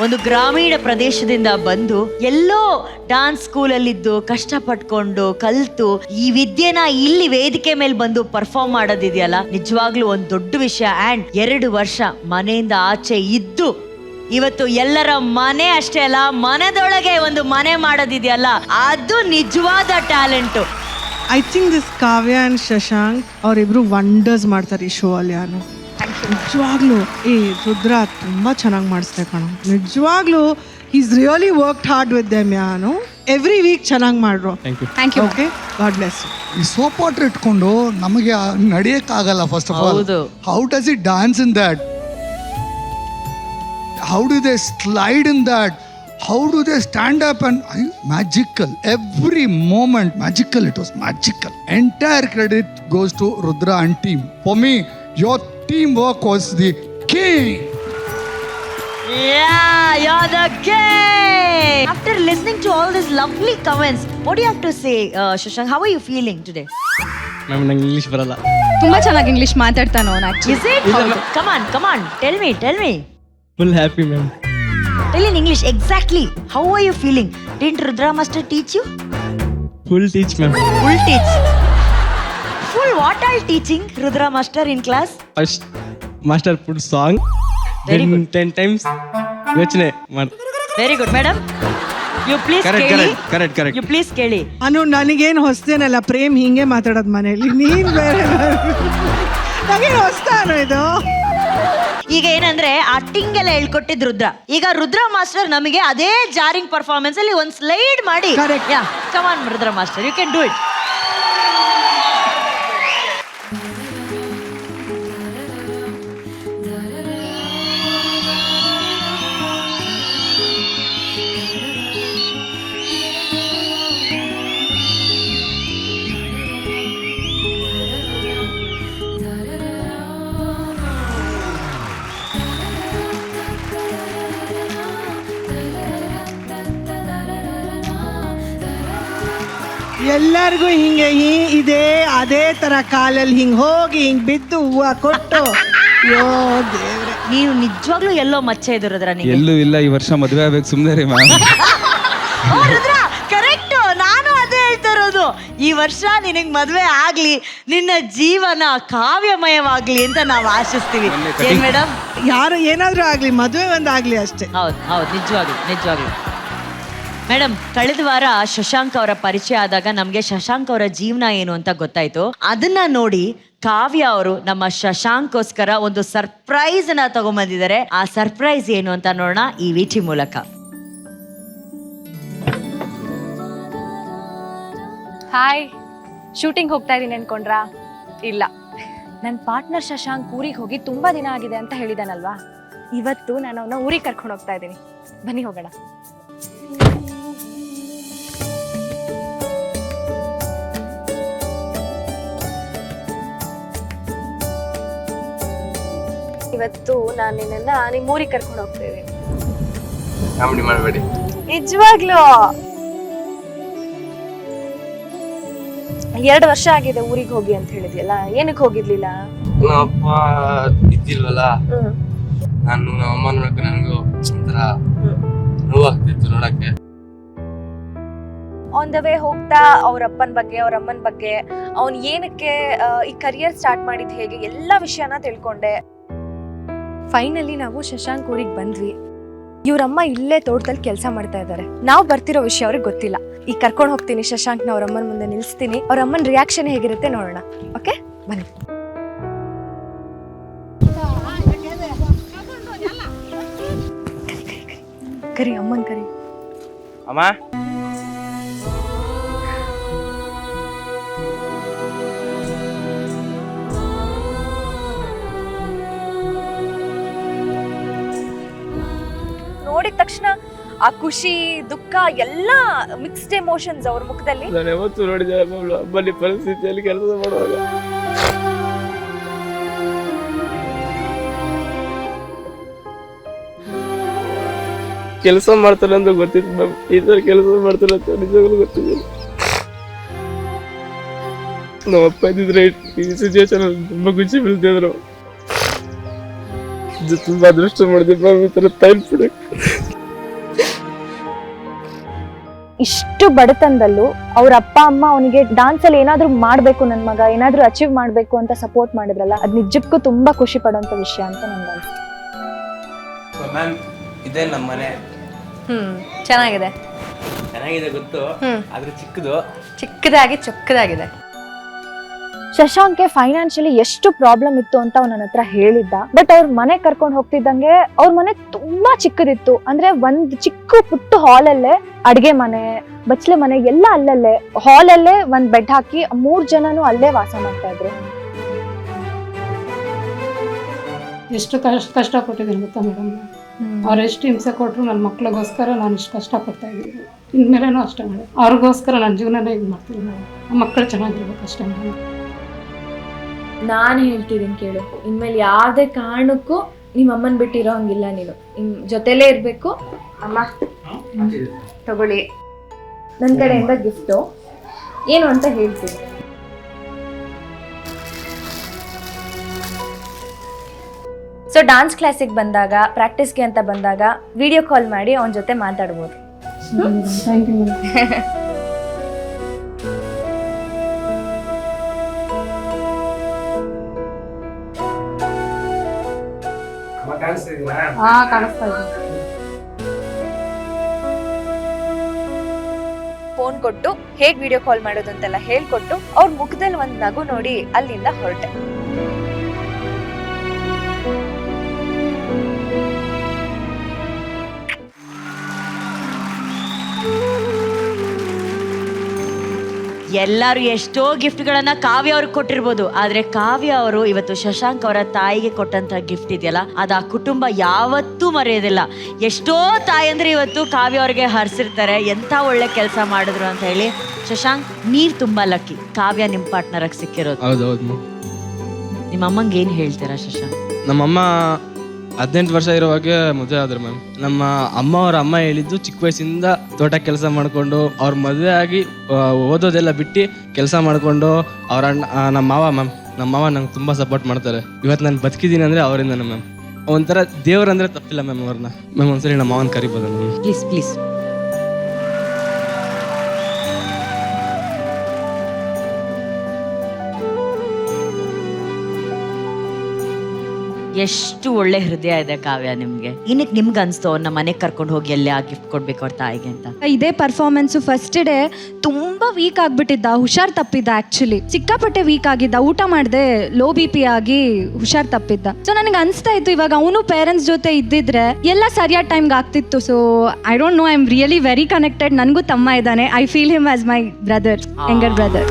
ಒಂದು ಗ್ರಾಮೀಣ ಪ್ರದೇಶದಿಂದ ಬಂದು ಎಲ್ಲೋ ಡಾನ್ಸ್ ಸ್ಕೂಲಲ್ಲಿದ್ದು ಕಷ್ಟಪಟ್ಕೊಂಡು ಕಲ್ತು ಈ ವಿದ್ಯೆನ ಇಲ್ಲಿ ವೇದಿಕೆ ಮೇಲೆ ಬಂದು ಪರ್ಫಾರ್ಮ್ ಮಾಡೋದಿದೆಯಲ್ಲ, ನಿಜವಾಗ್ಲೂ ಒಂದು ದೊಡ್ಡ ವಿಷಯ. ಅಂಡ್ 2 ವರ್ಷ ಮನೆಯಿಂದ ಆಚೆ ಇದ್ದು ಇವತ್ತು ಎಲ್ಲರ ಮನೆ ಅಷ್ಟೇ ಅಲ್ಲ, ಮನದೊಳಗೆ ಒಂದು ಮನೆ ಮಾಡೋದಿದೆಯಲ್ಲ, ಅದು ನಿಜವಾದ talent. I think this Kavya and Shashank ಅವರಿಬ್ರು ವಂಡರ್ಸ್ ಮಾಡ್ತಾರೆ ಈ ಶೋ ಅಲ್ಲಿ. ನಿಜವಾಗ್ಲೂ ರುದ್ರ ತುಂಬಾ ಚೆನ್ನಾಗಿ ಮಾಡಿಸ್ದೆ ಕಣೋ, ನಿಜವಾಗ್ಲೂ is really worked hard with them. ಯಾನು ಎವ್ರಿ ವೀಕ್ ಚೆನ್ನಾಗಿ ಮಾಡ್ರು. Thank you. Okay, God bless you. ಈ ಸೋಪ್ ವಾಟರ್ ಇಟ್ಕೊಂಡು ನಮಗೆ ನಡೆಯಕ್ಕಾಗಲ್ಲ. First of all, how does it dance in that? How do they slide in that? How do they stand up and magical? Every moment magical. It was magical. Entire credit goes to Rudra and team. For me, your teamwork was the king. Yeah, you're the king. After listening to all these lovely comments, what do you have to say, Shashank? How are you feeling today? Ma'am ನಂಗೆ English ಬರಲ್ಲ. ತುಂಬಾ ಚೆನ್ನಾಗಿ English ಮಾತಾಡ್ತಾನೆ ಅವನು. Is it? Come on. Tell me. Full happy ma'am. Tell in English exactly. How are you feeling? Didn't Rudra Master teach you? Full teach ma'am. Full teach. Full what all teaching Rudra Master in class? First master put song, Very then good. 10 times ಯೋಚನೆ ಮಾಡಿ. Very good, madam. You please correct. You please ಕೇಳಿ. ಅನು ನನಗೇನು ಹೊಸ್ತೇನಲ್ಲ, ಪ್ರೇಮ್ ಹಿಂಗೆ ಮಾತಾಡೋದು ಮನೆಯಲ್ಲಿ. ನೀನ್ ಬೇರೆ ನನಗೇನು ಹೊಸ್ತಾನು ಇದು. ಈಗ ಏನಂದ್ರೆ ಆಕ್ಟಿಂಗ್ ಎಲ್ಲ ಹೇಳ್ಕೊಟ್ಟಿದ್ ರುದ್ರ. ಈಗ ರುದ್ರ ಮಾಸ್ಟರ್ ನಮಗೆ ಅದೇ ಜಾರಿಂಗ್ ಪರ್ಫಾರ್ಮೆನ್ಸ್ ಅಲ್ಲಿ ಒಂದು ಸ್ಲೈಡ್ ಮಾಡಿ. Correct. Yeah, come on Rudra master, you can do it. ಎಲ್ಲರಿಗೂ ಹಿಂಗೆ ಇದೆ ಅದೇ ತರ ಕಾಲಲ್ಲಿ ಹಿಂಗ್ ಹೋಗಿ ಹಿಂಗ್ ಬಿದ್ದು ಹೂವ ಕೊಟ್ಟು. ಅಯ್ಯೋ ದೇವ್ರೆ, ನೀವು ನಿಜವಾಗ್ಲೂ ಎಲ್ಲೋ ಮಚ್ಚೆ ಇದೆ ರುದ್ರ ನಿಮಗೆ. ಎಲ್ಲೂ ಇಲ್ಲ, ಈ ವರ್ಷ ಮದುವೆ ಆಗ್ಬೇಕು, ಸುಮ್ಮನೆ ರೀ ಮ್ಯಾಮ್. ಓ ರುದ್ರ, ಕರೆಕ್ಟ್. ನಾನು ಅದೇ ಹೇಳ್ತಾ ಇರೋದು. ಈ ವರ್ಷ ನಿನಗೆ ಮದುವೆ ಆಗ್ಲಿ, ನಿನ್ನ ಜೀವನ ಕಾವ್ಯಮಯವಾಗ್ಲಿ ಅಂತ ನಾವು ಆಶಿಸ್ತೀವಿ. ಏನ್ ಮೇಡಮ್? ಯಾರು ಏನಾದ್ರೂ ಆಗ್ಲಿ, ಮದುವೆ ಒಂದಾಗ್ಲಿ ಅಷ್ಟೇ. ಹೌದು, ನಿಜವಾಗ್ಲು. ಮೇಡಮ್, ಕಳೆದ ವಾರ ಶಶಾಂಕ್ ಅವರ ಪರಿಚಯ ಆದಾಗ ನಮಗೆ ಶಶಾಂಕ್ ಅವರ ಜೀವನ ಏನು ಅಂತ ಗೊತ್ತಾಯ್ತು. ಅದನ್ನ ನೋಡಿ ಕಾವ್ಯ ಅವರು ನಮ್ಮ ಶಶಾಂಕ್ಗೋಸ್ಕರ ಒಂದು ಸರ್ಪ್ರೈಸ್ ನ ತಗೊಂಡ್ಬಂದಿದ್ದಾರೆ. ಆ ಸರ್ಪ್ರೈಸ್ ಏನು ಅಂತ ನೋಡೋಣ ಈ ವಿಟಿ ಮೂಲಕ. ಹಾಯ್, ಶೂಟಿಂಗ್ ಹೋಗ್ತಾ ಇದೀನಿ ಅನ್ಕೊಂಡ್ರಾ? ಇಲ್ಲ, ನನ್ನ ಪಾರ್ಟ್ನರ್ ಶಶಾಂಕ್ ಊರಿಗೆ ಹೋಗಿ ತುಂಬಾ ದಿನ ಆಗಿದೆ ಅಂತ ಹೇಳಿದಾನಲ್ವಾ, ಇವತ್ತು ನಾನು ಅವನ ಊರಿಗೆ ಕರ್ಕೊಂಡು ಹೋಗ್ತಾ ಇದ್ದೀನಿ. ಬನ್ನಿ ಹೋಗೋಣ. ಇವತ್ತು ನಾನು ನಿನ್ನನ್ನ ನಿಮ್ಮ ಊರಿಗೆ ಕರ್ಕೊಂಡು ಹೋಗ್ತಾ ಇದ್ದೀನಿ. ಕಾಮಿಡಿ ಮಾಡಬೇಡಿ. ನಿಜವಾಗ್ಲೂ 2 ವರ್ಷ ಆಗಿದೆ ಊರಿಗೆ ಹೋಗಿ ಅಂತ ಹೇಳಿದ್ಯಲ್ಲ, ಏನಕ್ಕೆ ಹೋಗಿರ್ಲಿಲ್ಲ? ನಮ್ಮ ಅಪ್ಪ ಇದ್ದಿಲ್ವಲ್ಲ, ನಾನು ನಮ್ಮ ಅಮ್ಮ ನೋಡಕ್ಕೆ ನನಗೂ ಒಂಥರ ನೋವಾಗ್ತಿತ್ತು ನೋಡಕ್ಕೆ. ಆನ್ ದ ವೇ ಹೋಗ್ತಾ ಅವ್ರ ಅಪ್ಪನ ಬಗ್ಗೆ, ಅವ್ರ ಅಮ್ಮನ ಬಗ್ಗೆ, ಅವ್ನು ಏನಕ್ಕೆ ಈ ಕರಿಯರ್ ಸ್ಟಾರ್ಟ್ ಮಾಡಿದ್ ಹೇಗೆ, ಎಲ್ಲ ವಿಷಯನ ತಿಳ್ಕೊಂಡೆ. ಫೈನಲಿ ನಾವು ಶಶಾಂಕ್ ಊರಿಗೆ ಬಂದ್ವಿ. ಇವ್ರಮ್ಮ ಇಲ್ಲೇ ತೋಟದಲ್ಲಿ ಕೆಲಸ ಮಾಡ್ತಾ ಇದ್ದಾರೆ. ನಾವು ಬರ್ತಿರೋ ವಿಷಯ ಅವ್ರಿಗೆ ಗೊತ್ತಿಲ್ಲ. ಈಗ ಕರ್ಕೊಂಡು ಹೋಗ್ತೀನಿ ಶಶಾಂಕ್ನ, ಅವ್ರ ಅಮ್ಮನ ಮುಂದೆ ನಿಲ್ಲಿಸ್ತೀನಿ. ಅವ್ರ ಅಮ್ಮನ ರಿಯಾಕ್ಷನ್ ಹೇಗಿರುತ್ತೆ ನೋಡೋಣ. ಓಕೆ, ಬನ್ನಿ. ಕರಿ ಅಮ್ಮನ್ ಕರಿ. ಅಮ್ಮ, ನೋಡಿದ ತಕ್ಷಣ ಆ ಖುಷಿ, ದುಃಖ ಎಲ್ಲ ಮಿಕ್ಸ್ಡ್ ಎಮೋಷನ್ಸ್ ಅವ್ರ ಮುಖದಲ್ಲಿ. ನಾನು ಯಾವತ್ತೂ ನೋಡಿದೆ ಅಮ್ಮನ ಪರಿಸ್ಥಿತಿಯಲ್ಲಿ ಕೆಲಸ ಮಾಡುವಾಗ. ಕೆಲಸ ಮಾಡ್ತಾರೆ ಅಂತ ಗೊತ್ತಿತ್ತು ಮ್ಯಾಮ್, ಈ ತರ ಕೆಲಸ ಮಾಡ್ತಾರೆ ಅಂತ ನಿಜವಾಗ್ಲೂ ಗೊತ್ತಿಲ್ಲ. ನಮ್ಮ ಅಪ್ಪ ಇದ್ದಿದ್ರೆ ಈ ಸಿಚುವೇಶನ್ ತುಂಬಾ ಖುಷಿ ಬೀಳ್ತಿದ್ರು. ತುಂಬಾ ಅದೃಷ್ಟ ಮಾಡಿದೆ ಮ್ಯಾಮ್ ಈ ತರ ಟೈಮ್ ಕೊಡಕ್ಕೆ. ಇಷ್ಟು ಬಡತನದಲ್ಲೂ ಅವ್ರ ಅಪ್ಪ ಅಮ್ಮ ಅವನಿಗೆ ಡಾನ್ಸ್ ಅಲ್ಲಿ ಏನಾದ್ರೂ ಮಾಡ್ಬೇಕು ನನ್ ಮಗ ಏನಾದ್ರೂ ಅಚೀವ್ ಮಾಡ್ಬೇಕು ಅಂತ ಸಪೋರ್ಟ್ ಮಾಡಿದ್ರಲ್ಲ ಅದ್ ನಿಜಕ್ಕೂ ತುಂಬಾ ಖುಷಿ ಪಡುವಂತ ವಿಷಯ ಅಂತ ನನ್ಗೆ ಅನ್ಸುತ್ತೆ. ಮ್ಯಾಮ್ ಇದೇ ನಮ್ಮ ಮನೆ. ಚೆನ್ನಾಗಿದೆ ಚೆನ್ನಾಗಿದೆ ಗೊತ್ತು, ಆದ್ರೆ ಚಿಕ್ಕದಾಗಿ ಚೊಕ್ಕದಾಗಿದೆ. ಶಶಾಂಕ್ಗೆ ಫೈನಾನ್ಷಿಯಲಿ ಎಷ್ಟು ಪ್ರಾಬ್ಲಮ್ ಇತ್ತು ಅಂತ ಅವ್ನ ನನ್ನ ಹತ್ರ ಹೇಳಿದ್ದ. ಬಟ್ ಅವ್ರ ಮನೆ ಕರ್ಕೊಂಡು ಹೋಗ್ತಿದ್ದಂಗೆ ಅವ್ರ ಮನೆ ತುಂಬಾ ಚಿಕ್ಕದಿತ್ತು. ಅಂದ್ರೆ ಒಂದ್ ಚಿಕ್ಕ ಪುಟ್ಟ ಹಾಲಲ್ಲೇ ಅಡ್ಗೆ ಮನೆ, ಬಚ್ಲೆ ಮನೆ ಎಲ್ಲ ಅಲ್ಲಲ್ಲೇ, ಹಾಲಲ್ಲೇ ಒಂದ್ ಬೆಡ್ ಹಾಕಿ 3 ಜನನು ಅಲ್ಲೇ ವಾಸ ಮಾಡ್ತಾ ಇದ್ರು. ಎಷ್ಟು ಕಷ್ಟಪಟ್ಟಿದ್ದೀನಿ ಗೊತ್ತಾ ಮೇಡಮ್. ಅವ್ರು ಎಷ್ಟು ಹಿಂಸೆ ಕೊಟ್ಟರು ನನ್ನ ಮಕ್ಳಿಗೋಸ್ಕರ ನಾನು ಇಷ್ಟು ಕಷ್ಟಪಡ್ತಾ ಇದ್ದೀನಿ. ಇನ್ಮೇಲೇನೂ ಅಷ್ಟೇ ಮೇಡಮ್, ಅವ್ರಿಗೋಸ್ಕರ ನನ್ನ ಜೀವನನೇ ಇದು ಮಾಡ್ತೀನಿ ಮೇಡಮ್. ನಮ್ಮ ಮಕ್ಕಳು ಚೆನ್ನಾಗಿರ್ಬೇಕು ಅಷ್ಟೇ ಮೇಡಮ್. ನಾನು ಹೇಳ್ತಿದ್ದೀನಿ ಕೇಳು, ಇನ್ಮೇಲೆ ಯಾವುದೇ ಕಾರಣಕ್ಕೂ ನಿಮ್ಮ ಅಮ್ಮನ ಬಿಟ್ಟಿರೋ ಹಂಗಿಲ್ಲ. ನೀನು ಜೊತೆಲೇ ಇರಬೇಕು. ಅಮ್ಮ ತಗೊಳ್ಳಿ ನನ್ನ ಕಡೆಯಿಂದ ಗಿಫ್ಟು, ಏನು ಅಂತ ಹೇಳ್ತೀನಿ. ಸೊ ಡಾನ್ಸ್ ಕ್ಲಾಸಿಗೆ ಬಂದಾಗ, ಪ್ರಾಕ್ಟೀಸ್ಗೆ ಅಂತ ಬಂದಾಗ ವಿಡಿಯೋ ಕಾಲ್ ಮಾಡಿ ಅವನ ಜೊತೆ ಮಾತಾಡ್ಬೋದು. Thank you madam. ಕಾಣಿಸ್ತಾ ಇದೆ. ಫೋನ್ ಕೊಟ್ಟು ಹೇಗ್ ವಿಡಿಯೋ ಕಾಲ್ ಮಾಡೋದು ಅಂತೆಲ್ಲ ಹೇಳ್ಕೊಟ್ಟು ಅವ್ರ ಮುಖದಲ್ಲಿ ಒಂದ್ ನಗು ನೋಡಿ ಅಲ್ಲಿಂದ ಹೊರಟೆ. ಎಲ್ಲರೂ ಎಷ್ಟೋ ಗಿಫ್ಟ್ಗಳನ್ನ ಕಾವ್ಯ ಅವ್ರಿಗೆ ಕೊಟ್ಟಿರ್ಬೋದು, ಆದ್ರೆ ಕಾವ್ಯ ಅವರು ಇವತ್ತು ಶಶಾಂಕ್ ಅವರ ತಾಯಿಗೆ ಕೊಟ್ಟಂತ ಗಿಫ್ಟ್ ಇದೆಯಲ್ಲ, ಅದು ಆ ಕುಟುಂಬ ಯಾವತ್ತೂ ಮರೆಯೋದಿಲ್ಲ. ಎಷ್ಟೋ ತಾಯಂದ್ರೆ ಇವತ್ತು ಕಾವ್ಯ ಅವ್ರಿಗೆ ಹರಿಸಿರ್ತಾರೆ, ಎಂಥ ಒಳ್ಳೆ ಕೆಲಸ ಮಾಡಿದ್ರು ಅಂತ ಹೇಳಿ. ಶಶಾಂಕ್, ನೀವ್ ತುಂಬಾ ಲಕ್ಕಿ, ಕಾವ್ಯ ನಿಮ್ ಪಾರ್ಟ್ನರ್ ಆಗಿ ಸಿಕ್ಕಿರೋದು. ಹೌದೌದು. ನಿಮ್ಮ ಅಮ್ಮಂಗೆ ಏನ್ ಹೇಳ್ತೀರಾ ಶಶಾಂಕ್? ನಮ್ಮಮ್ಮ 18 ವರ್ಷ ಇರುವಾಗೆ ಮದುವೆ ಆದ್ರು ಮ್ಯಾಮ್. ನಮ್ಮ ಅವ್ರ ಅಮ್ಮ ಹೇಳಿದ್ದು ಚಿಕ್ಕ ವಯಸ್ಸಿಂದ ತೋಟ ಕೆಲಸ ಮಾಡಿಕೊಂಡು ಅವ್ರ ಮದುವೆ ಆಗಿ ಓದೋದೆಲ್ಲ ಬಿಟ್ಟು ಕೆಲಸ ಮಾಡಿಕೊಂಡು ಅವ್ರ ನಮ್ಮ ಮಾವ ನಂಗೆ ತುಂಬ ಸಪೋರ್ಟ್ ಮಾಡ್ತಾರೆ. ಇವತ್ತು ನಾನು ಬದುಕಿದ್ದೀನಿ ಅಂದರೆ ಅವರಿಂದ ಮ್ಯಾಮ್. ಒಂಥರ ದೇವ್ರಂದ್ರೆ ತಪ್ಪಿಲ್ಲ ಮ್ಯಾಮ್ ಅವ್ರನ್ನ. ಮ್ಯಾಮ್ ಒಂದ್ಸರಿ ನಮ್ಮ ಮಾವನ ಕರಿಬೋದು ಮ್ಯಾಮ್? Please please. ಎಷ್ಟು ಒಳ್ಳೆ ಹೃದಯ ಇದೆ ಕಾವ್ಯ ನಿಮ್ಗೆ. ಇನ್ನಕ್ಕೆ ನಿಮ್ಗೆ ಅನ್ಸ್ತೋ ನಮ್ಮ ಮನೆಗೆ ಕರ್ಕೊಂಡು ಹೋಗಿ ಎಲ್ಲೇ ಆ ಗಿಫ್ಟ್ ಕೊಡ್ಬೇಕು ಅವ್ರ ತಾಯಿಗೆ ಅಂತ? ಇದೇ ಪರ್ಫಾರ್ಮೆನ್ಸು ಫಸ್ಟ್ ಡೇ ತುಂಬಾ ವೀಕ್ ಆಗ್ಬಿಟ್ಟಿದ್ದ, ಹುಷಾರ್ ತಪ್ಪಿದ್ದ. ಆಕ್ಚುಲಿ ಸಿಕ್ಕಾಪಟ್ಟೆ ವೀಕ್ ಆಗಿದ್ದ, ಊಟ ಮಾಡದೆ ಲೋ BP ಆಗಿ ಹುಷಾರ್ ತಪ್ಪಿದ್ದ. ಸೊ ನನಗೆ ಅನ್ಸ್ತಾ ಇತ್ತು ಇವಾಗ ಅವನು ಪೇರೆಂಟ್ಸ್ ಜೊತೆ ಇದ್ದಿದ್ರೆ ಎಲ್ಲ ಸರಿಯಾದ ಟೈಮ್ಗೆ ಆಗ್ತಿತ್ತು. So I don't know, I am really very connected. ನನಗೂ ತಮ್ಮ ಇದ್ದಾನೆ. I feel him as my brother, younger brother.